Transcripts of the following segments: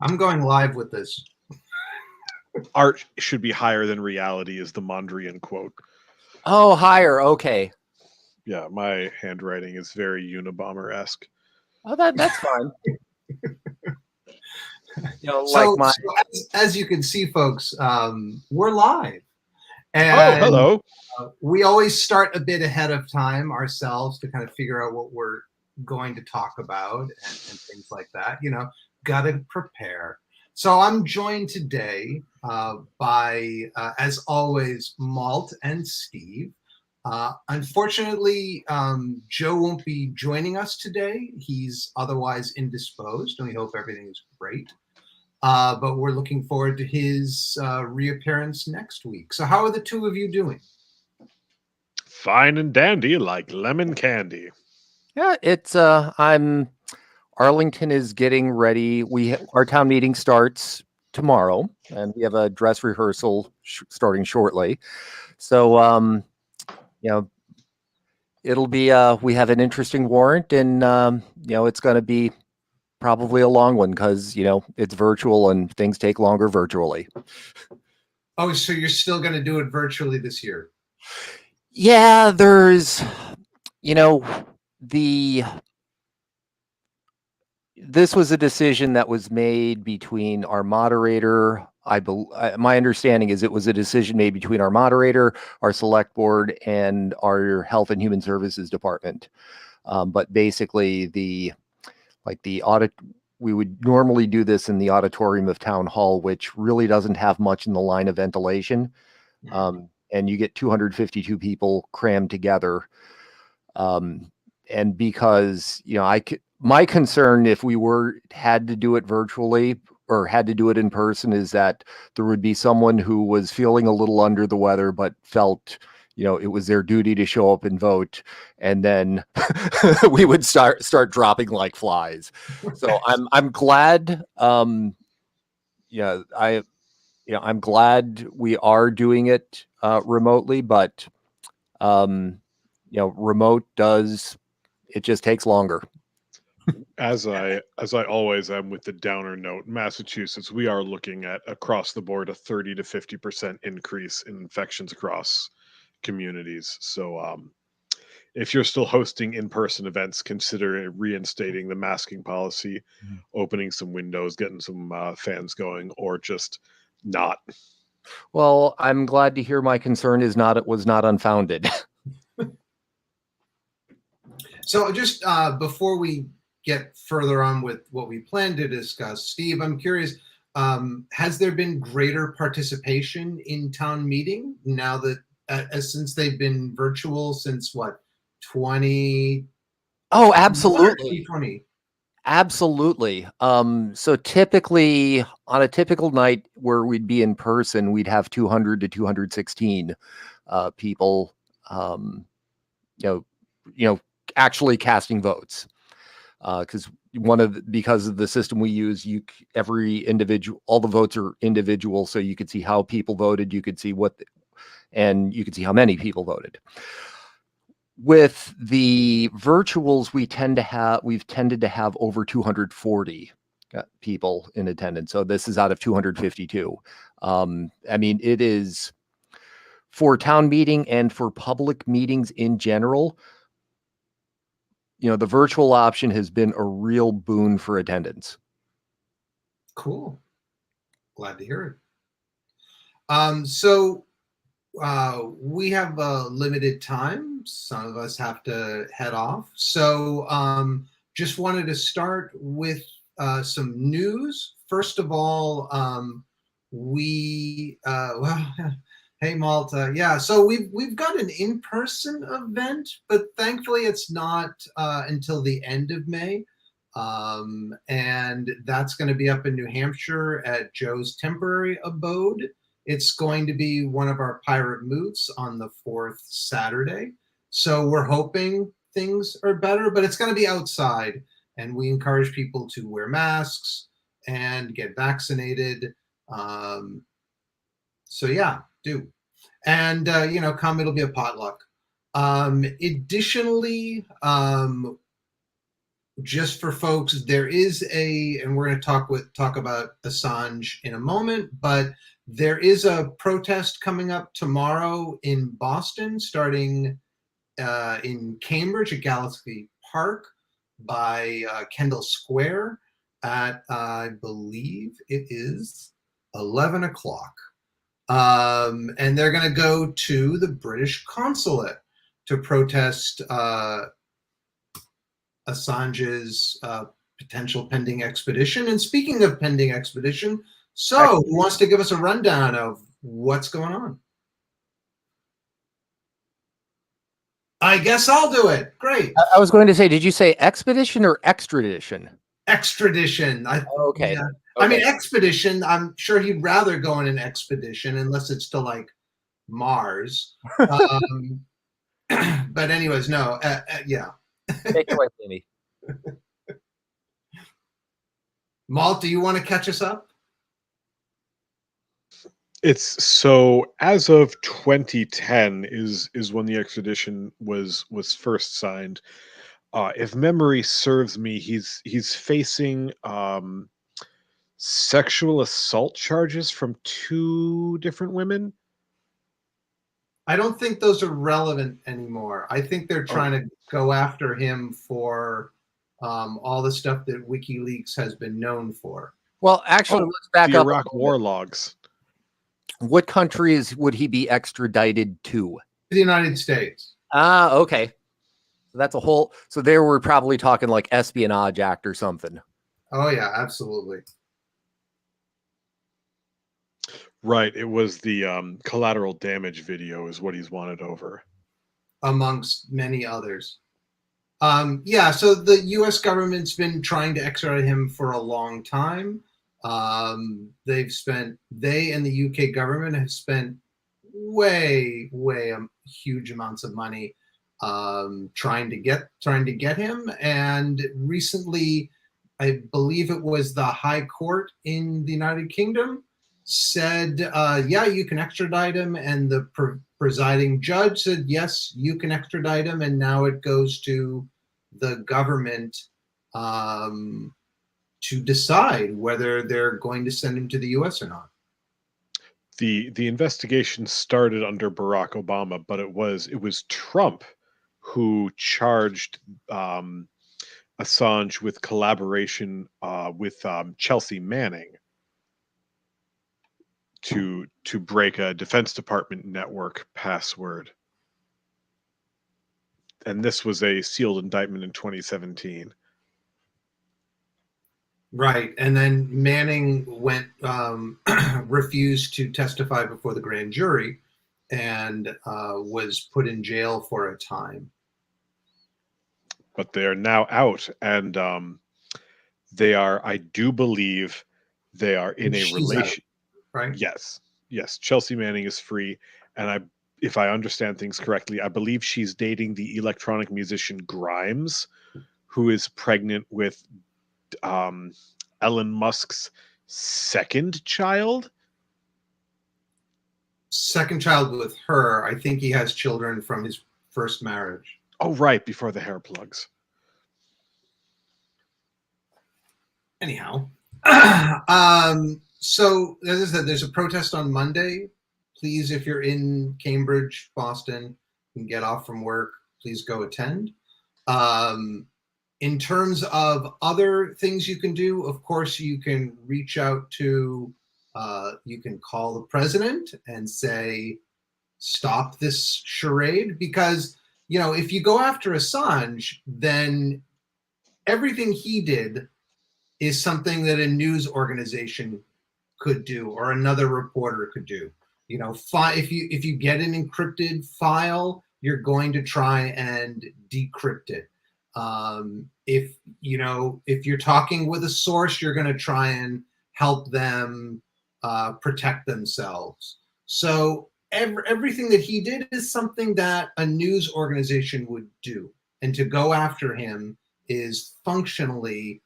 I'm going live with this. Art should be higher than reality is the Mondrian quote. Oh, higher. Okay. Yeah, my handwriting is very Unabomber-esque. Oh, that's fine. So as you can see, folks, we're live. And hello. We always start a bit ahead of time ourselves to kind of figure out what we're going to talk about and things like that. Got to prepare. So I'm joined today by, as always, Malt and Steve. Unfortunately, Joe won't be joining us today. He's otherwise indisposed, and we hope everything is great. But we're looking forward to his reappearance next week. So how are the two of you doing? Fine and dandy, like lemon candy. Yeah, it's Arlington is getting ready. Our town meeting starts tomorrow, and we have a dress rehearsal starting shortly. So it'll be we have an interesting warrant, and it's going to be probably a long one because it's virtual and things take longer virtually. Oh, so you're still going to do it virtually this year? Yeah, there's this was a decision that was made between our moderator. My understanding is it was a decision made between our moderator, our select board, and our Health and Human Services department. But basically, the audit, we would normally do this in the auditorium of Town Hall, which really doesn't have much in the line of ventilation. And you get 252 people crammed together. And because, my concern if we had to do it virtually or had to do it in person is that there would be someone who was feeling a little under the weather, but felt, it was their duty to show up and vote. And then we would start dropping like flies. So I'm glad, I'm glad we are doing it remotely, but remote it just takes longer. As I always am with the downer note, Massachusetts, we are looking at across the board a 30 to 50% increase in infections across communities. So if you're still hosting in-person events, consider reinstating the masking policy, opening some windows, getting some fans going, or just not. Well, I'm glad to hear my concern was not unfounded. So just before we get further on with what we plan to discuss, Steve, I'm curious, has there been greater participation in town meeting now that since they've been virtual since what, 20? Oh, absolutely. 2020. Absolutely. So typically on a typical night where we'd be in person, we'd have 200 to 216 people, actually casting votes. Because of the system we use, all the votes are individual, so you could see how people voted, you could see and you could see how many people voted. With the virtuals, we've tended to have over 240 people in attendance. So this is out of 252. It is for town meeting and for public meetings in general. The virtual option has been a real boon for attendance. Cool. Glad to hear it. So we have a limited time. Some of us have to head off. So just wanted to start with some news. First of all, hey Malta, yeah. So we've got an in-person event, but thankfully it's not until the end of May. And that's going to be up in New Hampshire at Joe's temporary abode. It's going to be one of our pirate moots on the 4th Saturday. So we're hoping things are better, but it's going to be outside. And we encourage people to wear masks and get vaccinated. So yeah, do. And, come, it'll be a potluck. Additionally, just for folks, there is and we're going to talk about Assange in a moment, but there is a protest coming up tomorrow in Boston, starting in Cambridge at Galaxy Park by Kendall Square at, I believe it is 11 o'clock. And they're going to go to the British consulate to protest Assange's potential pending extradition. And speaking of pending extradition, so who wants to give us a rundown of what's going on? I guess I'll do it. Great. I was going to say, did you say expedition or extradition? Extradition. Okay. Yeah. Okay. I mean, expedition, I'm sure he'd rather go on an expedition unless it's to like Mars. But anyways, no, yeah. Take it away, Amy. Malt, do you want to catch us up? It's so as of 2010 is when the extradition was first signed. If memory serves me, he's facing sexual assault charges from 2 different women. I don't think those are relevant anymore. I think they're trying to go after him for all the stuff that WikiLeaks has been known for. Well, actually, let's back the up. Iraq war logs. What countries would he be extradited to? The United States. Ah, okay. So that's a whole. So there we're probably talking like Espionage Act or something. Oh yeah, absolutely. Right. It was the collateral damage video is what he's wanted over, amongst many others. Yeah, so the U.S. government's been trying to extradite him for a long time. They and the U.K. government have spent way huge amounts of money trying to get him. And recently, I believe it was the High Court in the United Kingdom said, yeah, you can extradite him, and the presiding judge said, yes, you can extradite him, and now it goes to the government to decide whether they're going to send him to the U.S. or not. The investigation started under Barack Obama, but it was Trump who charged Assange with collaboration with Chelsea Manning to break a Defense Department network password. And this was a sealed indictment in 2017. Right, and then Manning refused to testify before the grand jury and was put in jail for a time. But they are now out, and they are, I do believe, they are in a relation. Right? Yes. Chelsea Manning is free, and if I understand things correctly, I believe she's dating the electronic musician Grimes, who is pregnant with Elon Musk's second child. Second child with her. I think he has children from his first marriage. Oh, right, before the hair plugs. Anyhow, so as I said, there's a protest on Monday. Please, if you're in Cambridge, Boston, and get off from work, please go attend. In terms of other things you can do, of course, you can reach out to, you can call the president and say, stop this charade, because, you know, if you go after Assange, then everything he did is something that a news organization could do or another reporter could do. You know, if you get an encrypted file, you're going to try and decrypt it. If you're talking with a source, you're going to try and help them protect themselves. So everything that he did is something that a news organization would do, and to go after him is functionally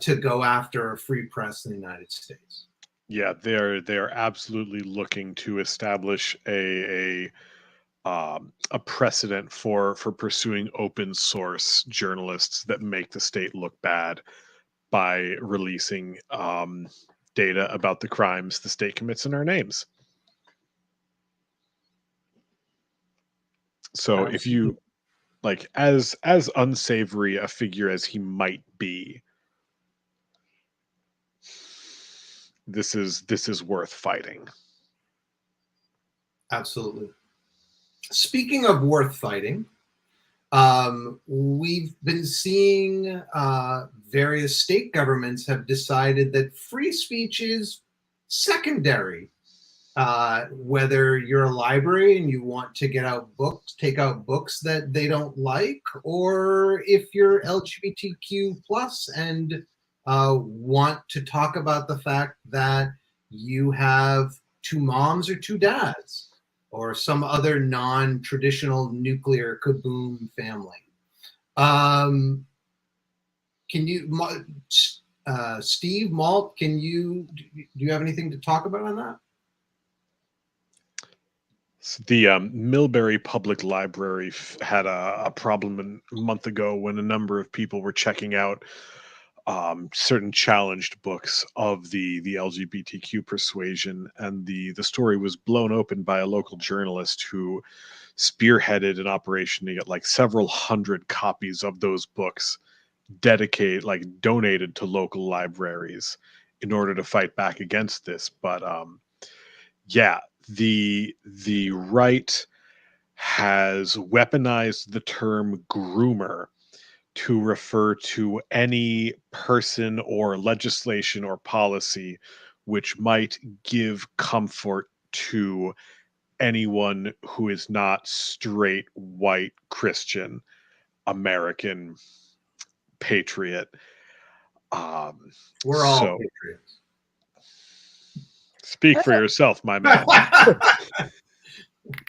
to go after a free press in the United States. Yeah, they're absolutely looking to establish a a precedent for pursuing open source journalists that make the state look bad by releasing data about the crimes the state commits in our names. So if you like, as unsavory a figure as he might be, this is worth fighting. Absolutely. Speaking of worth fighting, we've been seeing various state governments have decided that free speech is secondary. Whether you're a library and you want to take out books that they don't like, or if you're LGBTQ plus and want to talk about the fact that you have two moms or two dads, or some other non-traditional nuclear kaboom family. Can you, Steve, Malt, do you have anything to talk about on that? The Millbury Public Library had a problem a month ago when a number of people were checking out certain challenged books of the LGBTQ persuasion, and the story was blown open by a local journalist who spearheaded an operation to get like several hundred copies of those books donated to local libraries in order to fight back against this. But yeah, the right has weaponized the term groomer to refer to any person or legislation or policy which might give comfort to anyone who is not straight white Christian American patriot. We're all patriots. Speak for yourself, my man.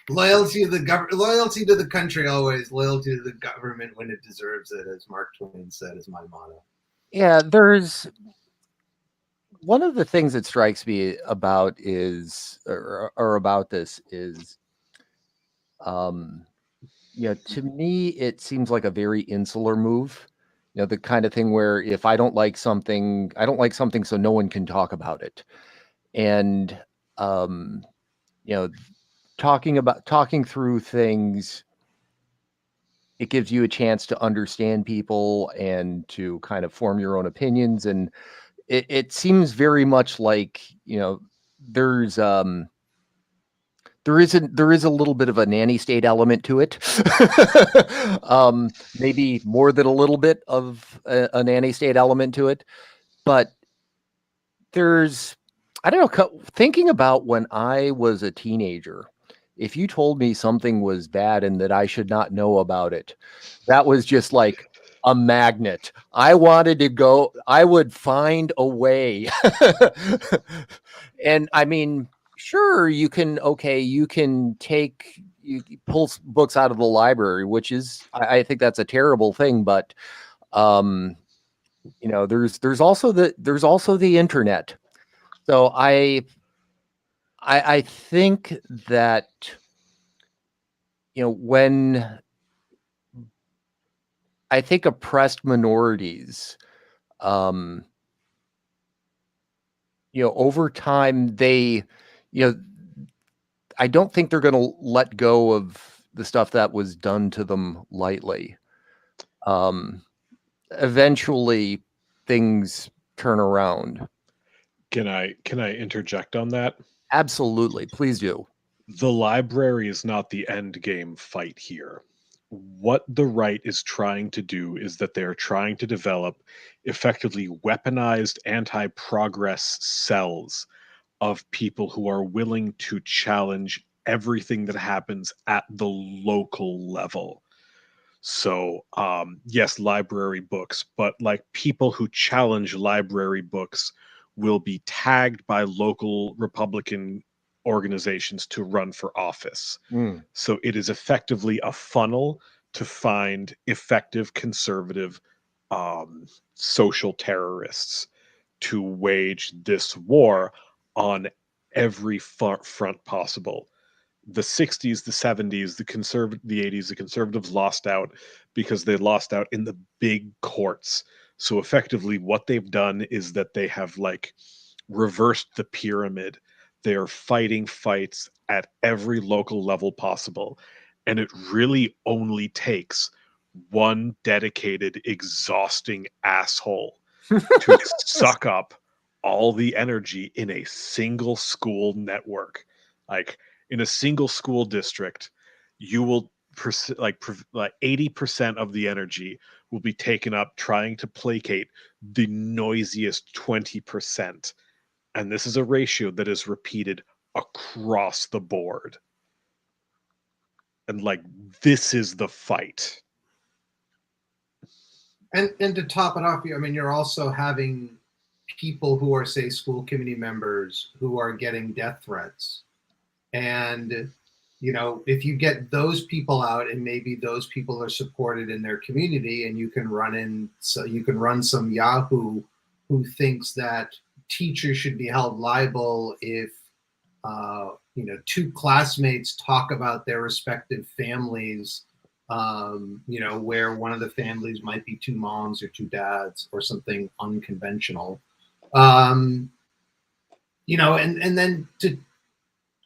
Loyalty to the country always. Loyalty to the government when it deserves it, as Mark Twain said, is my motto. Yeah, there's one of the things that strikes me about about this is, to me, it seems like a very insular move. The kind of thing where if I don't like something, I don't like something, so no one can talk about it. And, talking through things, it gives you a chance to understand people and to kind of form your own opinions. And it seems very much like, there's there is a little bit of a nanny state element to it. Maybe more than a little bit of a nanny state element to it. But I don't know, thinking about when I was a teenager, if you told me something was bad and that I should not know about it, that was just like a magnet. I wanted to go, I would find a way. And I mean, sure, you can pull books out of the library, which is, I think that's a terrible thing, but there's also the internet. So I think that, when I think oppressed minorities, over time, I don't think they're going to let go of the stuff that was done to them lightly. Eventually things turn around. Can I interject on that? Absolutely. Please do. The library is not the end game fight here. What the right is trying to do is that they're trying to develop effectively weaponized anti-progress cells of people who are willing to challenge everything that happens at the local level. So, yes, library books, but like people who challenge library books will be tagged by local Republican organizations to run for office. So it is effectively a funnel to find effective conservative social terrorists to wage this war on every front possible. the 60s, the 70s, the 80s, the conservatives lost out because they lost out in the big courts. So effectively what they've done is that they have like reversed the pyramid. They are fighting fights at every local level possible. And it really only takes one dedicated, exhausting asshole to suck up all the energy in a single school network. Like in a single school district, you will like 80% of the energy will be taken up trying to placate the noisiest 20%. And this is a ratio that is repeated across the board. And like this is the fight. And to top it off, I mean, you're also having people who are, say, school committee members who are getting death threats. And, you know, if you get those people out and maybe those people are supported in their community, and you can run some Yahoo who thinks that teachers should be held liable if, you know, two classmates talk about their respective families, you know, where one of the families might be two moms or two dads or something unconventional. You know, and then to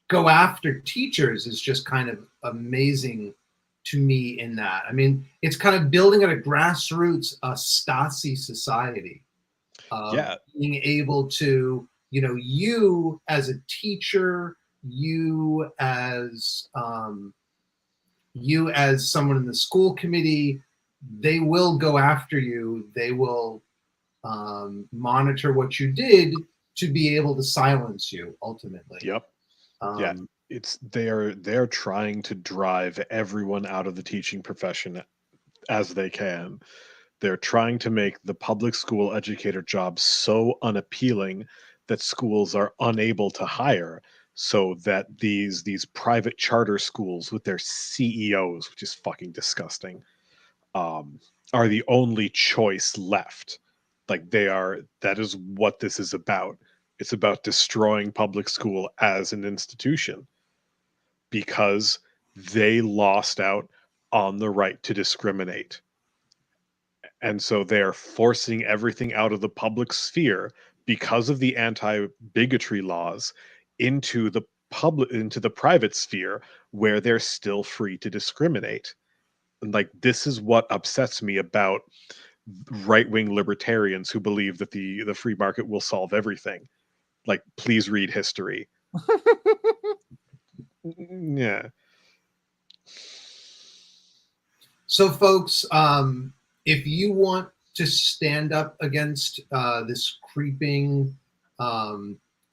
go after teachers is just kind of amazing to me in that. I mean, it's kind of building at a grassroots, a Stasi society. Yeah. Being able to, you know, you as a teacher, you as someone in the school committee, they will go after you. They will monitor what you did to be able to silence you ultimately. Yep. Yeah. It's they're trying to drive everyone out of the teaching profession as they can. They're trying to make the public school educator job so unappealing that schools are unable to hire, so that these private charter schools with their CEOs, which is fucking disgusting, are the only choice left. Like that is what this is about. It's about destroying public school as an institution because they lost out on the right to discriminate. And so they are forcing everything out of the public sphere because of the anti-bigotry laws into the private sphere where they're still free to discriminate. And like this is what upsets me about right-wing libertarians who believe that the free market will solve everything. Like, please read history. Yeah. So, folks, if you want to stand up against this creeping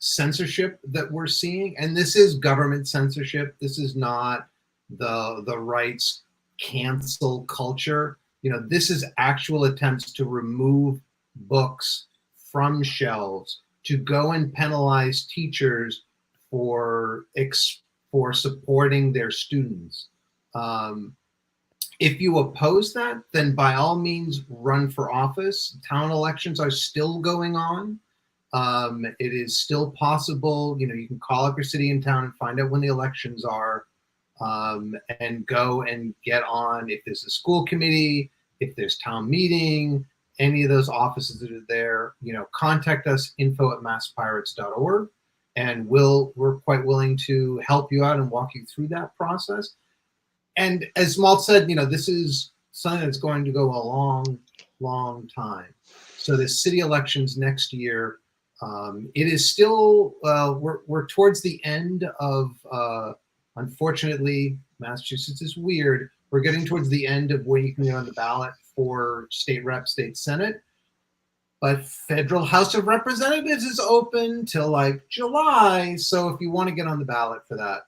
censorship that we're seeing, and this is government censorship, this is not the right's cancel culture. You know, this is actual attempts to remove books from shelves, to go and penalize teachers for supporting their students. If you oppose that, then by all means run for office. Town elections are still going on. It is still possible. You know, you can call up your city and town and find out when the elections are, and go and get on. If there's a school committee, if there's town meeting, any of those offices that are there, you know, contact us, info@masspirates.org, and we're quite willing to help you out and walk you through that process. And as Malt said, you know, this is something that's going to go a long, long time. So the city elections next year, it is still, we're towards the end of, unfortunately, Massachusetts is weird. We're getting towards the end of when you can get on the ballot for state rep, state senate. But federal House of Representatives is open till like July. So if you want to get on the ballot for that,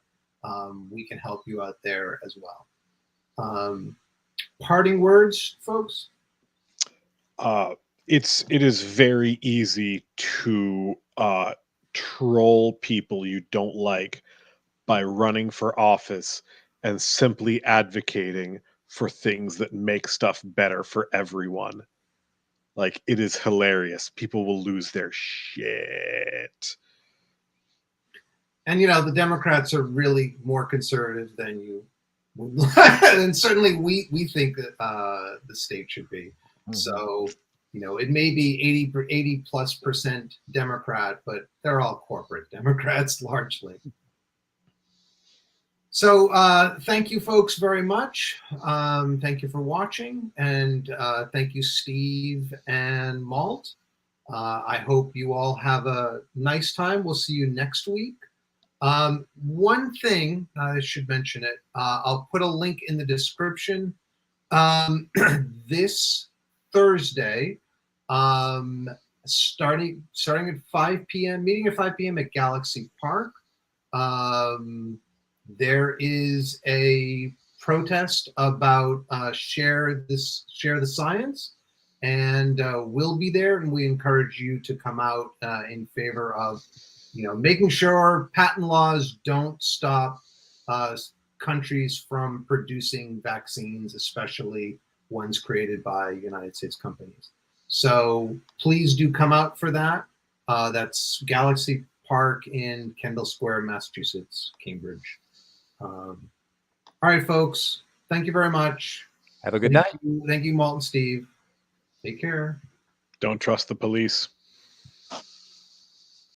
we can help you out there as well. Parting words, folks? It is very easy to troll people you don't like by running for office and simply advocating for things that make stuff better for everyone. Like, it is hilarious. People will lose their shit. And the Democrats are really more conservative than you, and certainly we think that the state should be. Mhm. So it may be 80+% Democrat, but they're all corporate Democrats largely. So thank you folks very much. Thank you for watching, and thank you Steve and Malt. I hope you all have a nice time. We'll see you next week. One thing, I should mention it, I'll put a link in the description. This Thursday, starting at 5 p.m., meeting at 5 p.m. at Galaxy Park. There is a protest about share the science, and we'll be there, and we encourage you to come out in favor of making sure patent laws don't stop countries from producing vaccines, especially ones created by United States companies. So please do come out for that. That's Galaxy Park in Kendall Square, Massachusetts, Cambridge. All right, folks. Thank you very much. Have a good night. Thank you, Malt and Steve. Take care. Don't trust the police.